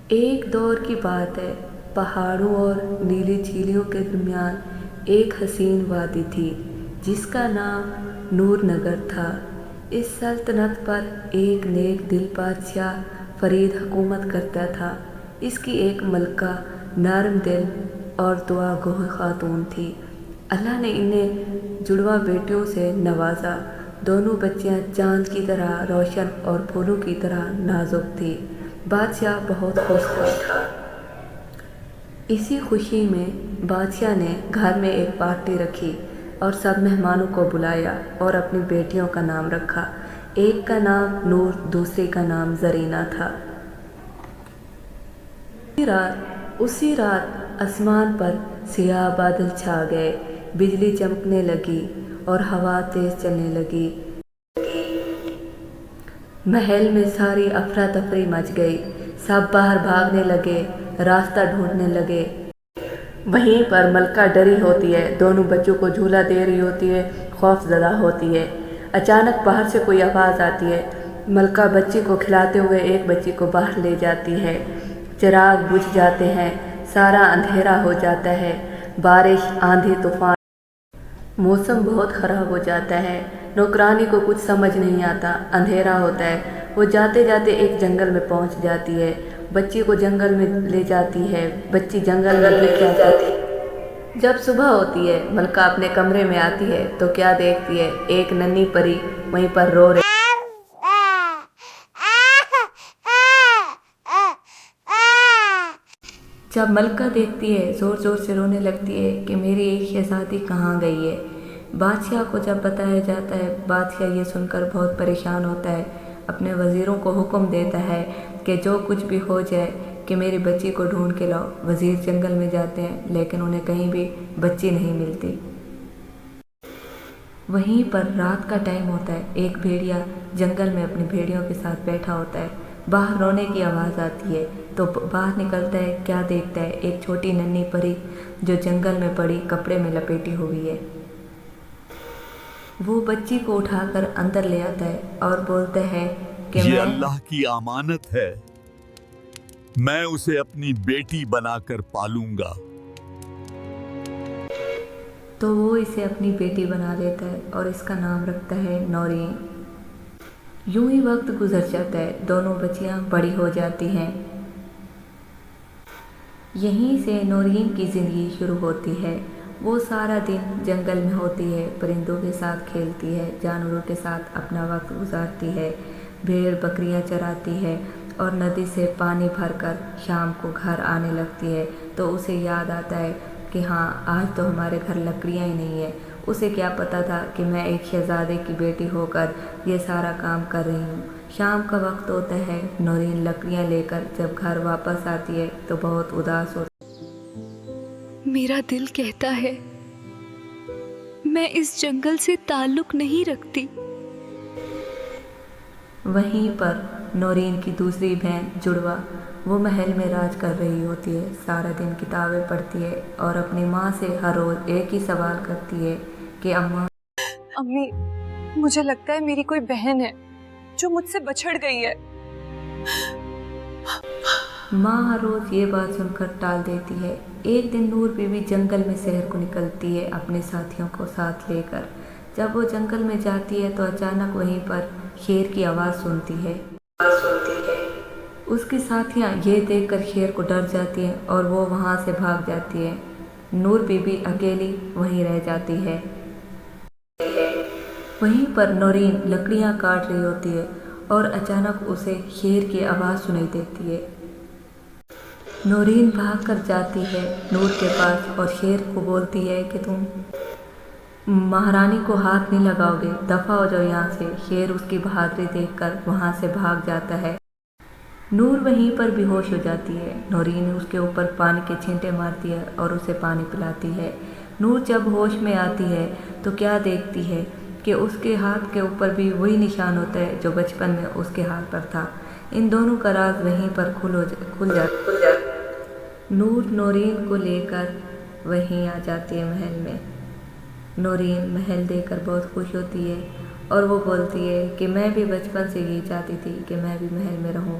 ایک دور کی بات ہے، پہاڑوں اور نیلی جھیلوں کے درمیان ایک حسین وادی تھی جس کا نام نور نگر تھا۔ اس سلطنت پر ایک نیک دل بادشاہ فرید حکومت کرتا تھا۔ اس کی ایک ملکہ نرم دل اور دعا گو خاتون تھی۔ اللہ نے انہیں جڑواں بیٹیوں سے نوازا۔ دونوں بچیاں چاند کی طرح روشن اور پھولوں کی طرح نازک تھیں۔ بادشاہ بہت خوش تھا۔ اسی خوشی میں بادشاہ نے گھر میں ایک پارٹی رکھی اور سب مہمانوں کو بلایا اور اپنی بیٹیوں کا نام رکھا۔ ایک کا نام نور، دوسری کا نام زرینہ تھا۔ اسی رات آسمان پر سیاہ بادل چھا گئے، بجلی چمکنے لگی اور ہوا تیز چلنے لگی۔ محل میں ساری افراتفری مچ گئی، سب باہر بھاگنے لگے، راستہ ڈھونڈنے لگے۔ وہیں پر ملکہ ڈری ہوتی ہے، دونوں بچوں کو جھولا دے رہی ہوتی ہے، خوف زدہ ہوتی ہے۔ اچانک باہر سے کوئی آواز آتی ہے۔ ملکہ بچی کو کھلاتے ہوئے ایک بچی کو باہر لے جاتی ہے۔ چراغ بجھ جاتے ہیں، سارا اندھیرا ہو جاتا ہے۔ بارش، آندھی، طوفان، موسم بہت خراب ہو جاتا ہے۔ نوکرانی کو کچھ سمجھ نہیں آتا، اندھیرا ہوتا ہے۔ وہ جاتے جاتے ایک جنگل میں پہنچ جاتی ہے، بچی کو جنگل میں لے جاتی ہے۔ بچی جنگل میں گر جاتی ہے۔ جب صبح ہوتی ہے، ملکہ اپنے کمرے میں آتی ہے تو کیا دیکھتی ہے؟ ایک ننھی پری وہیں پر رو رہی۔ جب ملکہ دیکھتی ہے، زور زور سے رونے لگتی ہے کہ میری ایک شہزادی کہاں گئی ہے۔ بادشاہ کو جب بتایا جاتا ہے، بادشاہ یہ سن کر بہت پریشان ہوتا ہے، اپنے وزیروں کو حکم دیتا ہے کہ جو کچھ بھی ہو جائے کہ میری بچی کو ڈھونڈ کے لاؤ۔ وزیر جنگل میں جاتے ہیں لیکن انہیں کہیں بھی بچی نہیں ملتی۔ وہیں پر رات کا ٹائم ہوتا ہے، ایک بھیڑیا جنگل میں اپنی بھیڑیوں کے ساتھ بیٹھا ہوتا ہے۔ باہر رونے کی آواز آتی ہے تو باہر نکلتا ہے، کیا دیکھتا ہے؟ ایک چھوٹی ننھی پری جو جنگل میں پڑی کپڑے میں لپیٹی ہوئی ہے۔ وہ بچی کو اٹھا کر اندر لے آتا ہے اور بولتا ہے کہ یہ اللہ کی امانت ہے، میں اسے اپنی بیٹی بنا کر پالوں گا۔ تو وہ اسے اپنی بیٹی بنا لیتا ہے اور اس کا نام رکھتا ہے نورین۔ یوں ہی وقت گزر جاتا ہے، دونوں بچیاں بڑی ہو جاتی ہیں۔ یہیں سے نورین کی زندگی شروع ہوتی ہے۔ وہ سارا دن جنگل میں ہوتی ہے، پرندوں کے ساتھ کھیلتی ہے، جانوروں کے ساتھ اپنا وقت گزارتی ہے، بھیڑ بکریاں چراتی ہے اور ندی سے پانی بھر کر شام کو گھر آنے لگتی ہے تو اسے یاد آتا ہے کہ ہاں، آج تو ہمارے گھر لکڑیاں ہی نہیں ہیں۔ اسے کیا پتا تھا کہ میں ایک شہزادے کی بیٹی ہو کر یہ سارا کام کر رہی ہوں۔ شام کا وقت ہوتا ہے، نورین لکڑیاں لے کر جب گھر واپس آتی ہے تو بہت اداس ہوتی ہے۔ میرا دل کہتا ہے میں اس جنگل سے تعلق نہیں رکھتی۔ وہیں پر نورین کی دوسری بہن جڑوا، وہ محل میں راج کر رہی ہوتی ہے، سارا دن کتابیں پڑھتی ہے اور اپنی ماں سے ہر روز ایک ہی سوال کرتی ہے کہ امی، مجھے لگتا ہے میری کوئی بہن ہے جو مجھ سے بچھڑ گئی ہے۔ ماں ہر روز یہ بات سن کر ٹال دیتی ہے۔ ایک دن نور بی بی جنگل میں سحر کو نکلتی ہے اپنے ساتھیوں کو ساتھ لے کر۔ جب وہ جنگل میں جاتی ہے تو اچانک وہیں پر شیر کی آواز سنتی ہے۔ اس کی ساتھیاں یہ دیکھ کر شیر کو ڈر جاتی ہیں اور وہ وہاں سے بھاگ جاتی ہے۔ نور بی بی اکیلی وہیں رہ جاتی ہے۔ وہیں پر نورین لکڑیاں کاٹ رہی ہوتی ہے اور اچانک اسے شیر کی آواز سنائی دیتی ہے۔ نورین بھاگ کر جاتی ہے نور کے پاس اور شیر کو بولتی ہے کہ تم مہارانی کو ہاتھ نہیں لگاؤ گے، دفع ہو جاؤ یہاں سے۔ شیر اس کی بہادری دیکھ کر وہاں سے بھاگ جاتا ہے۔ نور وہیں پر بے ہوش ہو جاتی ہے۔ نورین اس کے اوپر پانی کے چھینٹے مارتی ہے اور اسے پانی پلاتی ہے۔ نور جب ہوش میں آتی ہے تو کیا دیکھتی ہے کہ اس کے ہاتھ کے اوپر بھی وہی نشان ہوتا ہے جو بچپن میں اس کے ہاتھ پر تھا۔ ان دونوں کا راز وہیں پر کھل جاتا ہے۔ نور نورین کو لے کر وہیں آ جاتی ہے محل میں۔ نورین محل دیکھ کر بہت خوش ہوتی ہے اور وہ بولتی ہے کہ میں بھی بچپن سے یہی چاہتی تھی کہ میں بھی محل میں رہوں۔